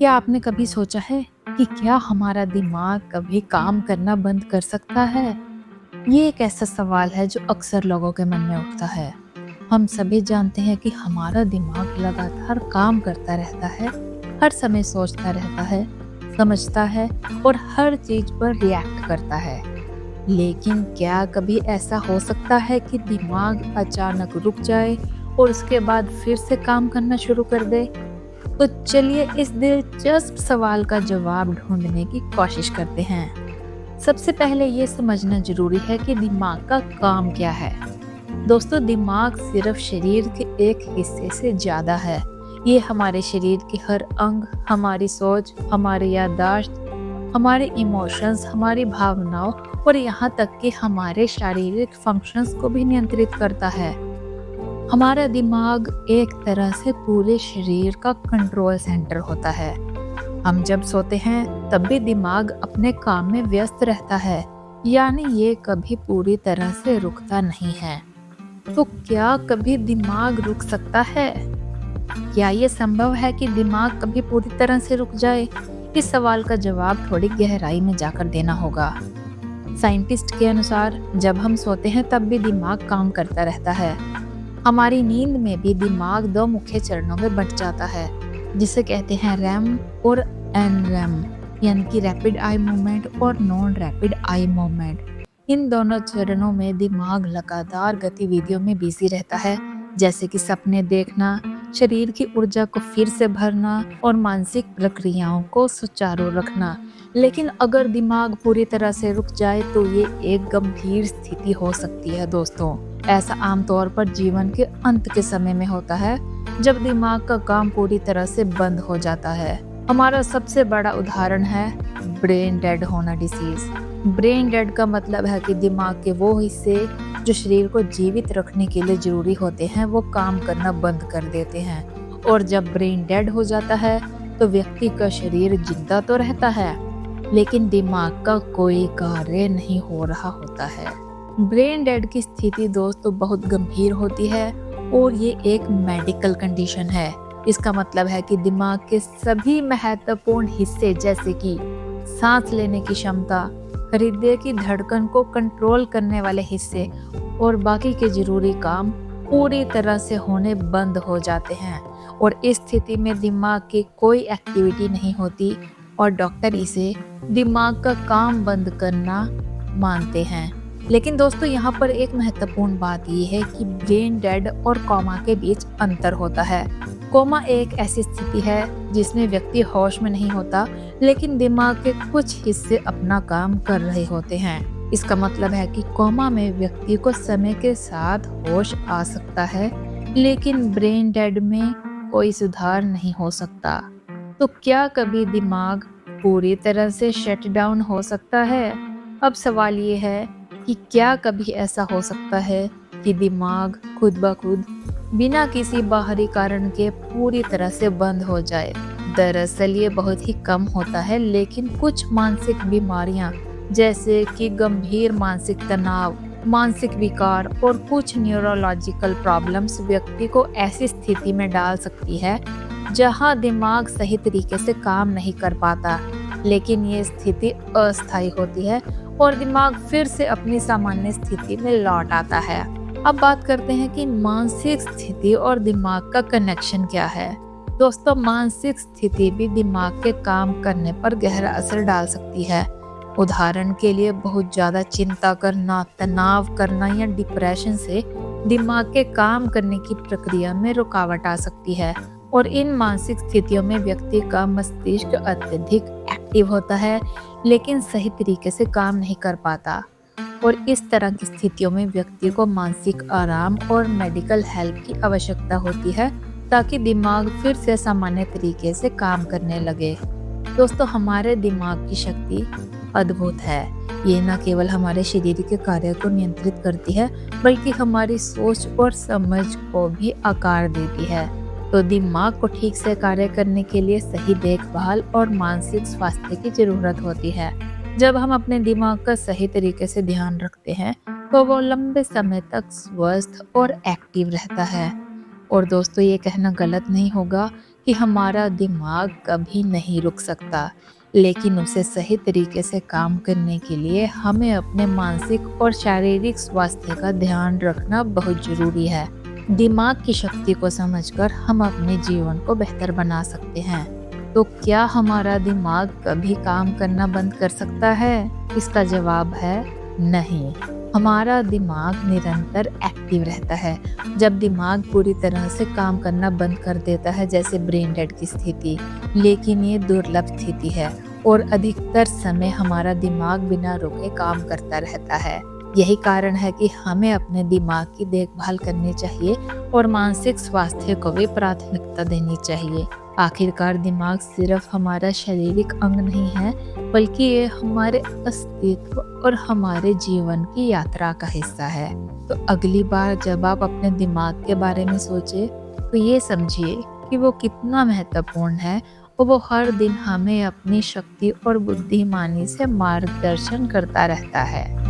क्या आपने कभी सोचा है कि क्या हमारा दिमाग कभी काम करना बंद कर सकता है? ये एक ऐसा सवाल है जो अक्सर लोगों के मन में उठता है। हम सभी जानते हैं कि हमारा दिमाग लगातार काम करता रहता है, हर समय सोचता रहता है, समझता है और हर चीज पर रिएक्ट करता है। लेकिन क्या कभी ऐसा हो सकता है कि दिमाग अचानक रुक जाए और उसके बाद फिर से काम करना शुरू कर दे? तो चलिए इस दिलचस्प सवाल का जवाब ढूंढने की कोशिश करते हैं। सबसे पहले ये समझना जरूरी है कि दिमाग का काम क्या है। दोस्तों, दिमाग सिर्फ शरीर के एक हिस्से से ज्यादा है। ये हमारे शरीर के हर अंग, हमारी सोच, हमारी याददाश्त, हमारे इमोशंस, हमारी भावनाओं और यहाँ तक कि हमारे शारीरिक फंक्शंस को भी नियंत्रित करता है। हमारा दिमाग एक तरह से पूरे शरीर का कंट्रोल सेंटर होता है। हम जब सोते हैं तब भी दिमाग अपने काम में व्यस्त रहता है, यानी ये कभी पूरी तरह से रुकता नहीं है। तो क्या कभी दिमाग रुक सकता है? क्या ये संभव है कि दिमाग कभी पूरी तरह से रुक जाए? इस सवाल का जवाब थोड़ी गहराई में जाकर देना होगा। साइंटिस्ट के अनुसार जब हम सोते हैं तब भी दिमाग काम करता रहता है। हमारी नींद में भी दिमाग दो मुख्य चरणों में बंट जाता है, जिसे कहते हैं रैम और एनरैम, यानी कि रैपिड आई मूवमेंट और नॉन रैपिड आई मूवमेंट। इन दोनों चरणों में दिमाग लगातार गतिविधियों में बिजी रहता है, जैसे कि सपने देखना, शरीर की ऊर्जा को फिर से भरना और मानसिक प्रक्रियाओं को सुचारू रखना। लेकिन अगर दिमाग पूरी तरह से रुक जाए तो ये एक गंभीर स्थिति हो सकती है। दोस्तों, ऐसा आमतौर पर जीवन के अंत के समय में होता है, जब दिमाग का काम पूरी तरह से बंद हो जाता है। हमारा सबसे बड़ा उदाहरण है ब्रेन डेड होना डिसीज। ब्रेन डेड का मतलब है कि दिमाग के वो हिस्से जो शरीर को जीवित रखने के लिए जरूरी होते हैं वो काम करना बंद कर देते हैं। और जब ब्रेन डेड हो जाता है तो व्यक्ति का शरीर जिंदा तो रहता है, लेकिन दिमाग का कोई कार्य नहीं हो रहा होता है। ब्रेन डेड की स्थिति दोस्तों बहुत गंभीर होती है और ये एक मेडिकल कंडीशन है। इसका मतलब है कि दिमाग के सभी महत्वपूर्ण हिस्से, जैसे कि सांस लेने की क्षमता, हृदय की धड़कन को कंट्रोल करने वाले हिस्से और बाकी के जरूरी काम पूरी तरह से होने बंद हो जाते हैं। और इस स्थिति में दिमाग की कोई एक्टिविटी नहीं होती और डॉक्टर इसे दिमाग का काम बंद करना मानते हैं। लेकिन दोस्तों, यहाँ पर एक महत्वपूर्ण बात यह है कि ब्रेन डेड और कोमा के बीच अंतर होता है। कोमा एक ऐसी स्थिति है जिसमें व्यक्ति होश में नहीं होता, लेकिन दिमाग के कुछ हिस्से अपना काम कर रहे होते हैं। इसका मतलब है कि कोमा में व्यक्ति को समय के साथ होश आ सकता है, लेकिन ब्रेन डेड में कोई सुधार नहीं हो सकता। तो क्या कभी दिमाग पूरी तरह से शट डाउन हो सकता है? अब सवाल ये है कि क्या कभी ऐसा हो सकता है कि दिमाग खुद ब खुद बिना किसी बाहरी कारण के पूरी तरह से बंद हो जाए? दरअसल ये बहुत ही कम होता है, लेकिन कुछ मानसिक बीमारियां जैसे कि गंभीर मानसिक तनाव, मानसिक विकार और कुछ न्यूरोलॉजिकल प्रॉब्लम्स व्यक्ति को ऐसी स्थिति में डाल सकती है जहां दिमाग सही तरीके से काम नहीं कर पाता। लेकिन ये स्थिति अस्थायी होती है और दिमाग फिर से अपनी सामान्य स्थिति में लौट आता है। अब बात करते हैं कि मानसिक स्थिति और दिमाग का कनेक्शन क्या है। दोस्तों, मानसिक स्थिति भी दिमाग के काम करने पर गहरा असर डाल सकती है। उदाहरण के लिए बहुत ज्यादा चिंता करना, तनाव करना या डिप्रेशन से दिमाग के काम करने की प्रक्रिया में रुकावट आ सकती है। और इन मानसिक स्थितियों में व्यक्ति का मस्तिष्क अत्यधिक एक्टिव होता है, लेकिन सही तरीके से काम नहीं कर पाता। और इस तरह की स्थितियों में व्यक्ति को मानसिक आराम और मेडिकल हेल्प की आवश्यकता होती है, ताकि दिमाग फिर से सामान्य तरीके से काम करने लगे। दोस्तों, हमारे दिमाग की शक्ति अद्भुत है। ये न केवल हमारे शरीर के कार्य को नियंत्रित करती है, बल्कि हमारी सोच और समझ को भी आकार देती है। तो दिमाग को ठीक से कार्य करने के लिए सही देखभाल और मानसिक स्वास्थ्य की जरूरत होती है। जब हम अपने दिमाग का सही तरीके से ध्यान रखते हैं तो वो लंबे समय तक स्वस्थ और एक्टिव रहता है। और दोस्तों, ये कहना गलत नहीं होगा कि हमारा दिमाग कभी नहीं रुक सकता, लेकिन उसे सही तरीके से काम करने के लिए हमें अपने मानसिक और शारीरिक स्वास्थ्य का ध्यान रखना बहुत ज़रूरी है। दिमाग की शक्ति को समझकर हम अपने जीवन को बेहतर बना सकते हैं। तो क्या हमारा दिमाग कभी काम करना बंद कर सकता है? इसका जवाब है नहीं। हमारा दिमाग निरंतर एक्टिव रहता है। जब दिमाग पूरी तरह से काम करना बंद कर देता है, जैसे ब्रेन डेड की स्थिति, लेकिन ये दुर्लभ स्थिति है और अधिकतर समय हमारा दिमाग बिना रुके काम करता रहता है। यही कारण है कि हमें अपने दिमाग की देखभाल करनी चाहिए और मानसिक स्वास्थ्य को भी प्राथमिकता देनी चाहिए। आखिरकार दिमाग सिर्फ हमारा शारीरिक अंग नहीं है, बल्कि ये हमारे अस्तित्व और हमारे जीवन की यात्रा का हिस्सा है। तो अगली बार जब आप अपने दिमाग के बारे में सोचें, तो ये समझिए कि वो कितना महत्वपूर्ण है और वो हर दिन हमें अपनी शक्ति और बुद्धिमानी से मार्गदर्शन करता रहता है।